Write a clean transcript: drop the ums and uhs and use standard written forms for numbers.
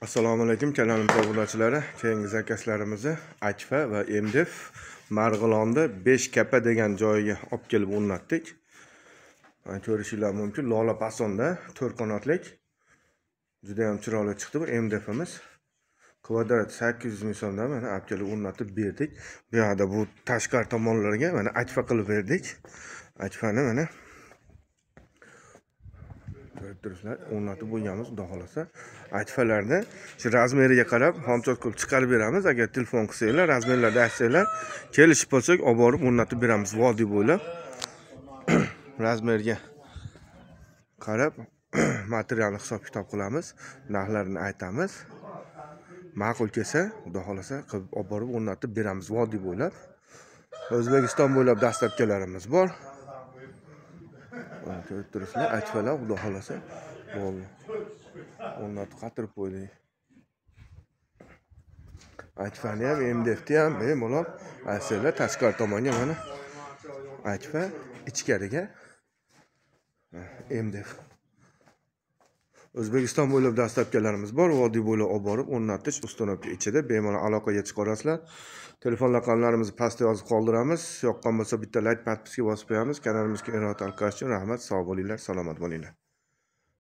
Assalomu alaykum kanalimiz obunachilari. Keyingi zakazlarimizni Akfa va MDF Marg'ilonda 5 kapa degan joyiga olib kelib o'rnatdik. Mana ko'rishingiz mumkin. Lola pasonda 4 qanotlik. Juda ham chiroyli chiqdi bu MDFimiz. Kvadrat 800 ming so'mdan mana olib kelib o'rnatib berdik. Bu yerda bu tashqari tomonlarga mana Akfa qilib berdik. Akfani mana turibsizlar, o'rnatib bo'lganmiz, xudo xolasa. Akfalarda shu razmeriga qarab xomchot qilib chiqarib beramiz. Agar telefon qilsanglar, razmerlarda aytsanglar, kelishib bo'lsak, olib borib o'rnatib beramiz vodiy bo'ylab. Razmerga qarab materialni hisob-kitob qilamiz, narxlarini aytamiz. Ma'qul kelsa, xudo xolasa qilib olib borib o'rnatib beramiz vodiy bo'ylab. O'zbekiston bo'ylab dastlabkilarimiz bor. Ko'rib turibsizlar, akfalar xudo xolasa bo'ldi. O'rnatib qatirib qo'ydik. Akfani ham, MDFni ham bemalol aytsanglar, tashqari tomonga mana Akfa, ichkariga MDF. O'zbekiston bo'ylab dastlabkilarimiz bor. Vodiy bo'ylab olib borib o'rnatish ustunovka ichida bemalol aloqaga chiqarasizlar. Telefon raqamlarimizni pastda yozib qoldiramiz. Yoqqan bo'lsa bitta like, podpiska bosib qo'yamiz. Kanalimizga inoat qilish uchun rahmat. Sog' bo'linglar, salomat bo'linglar.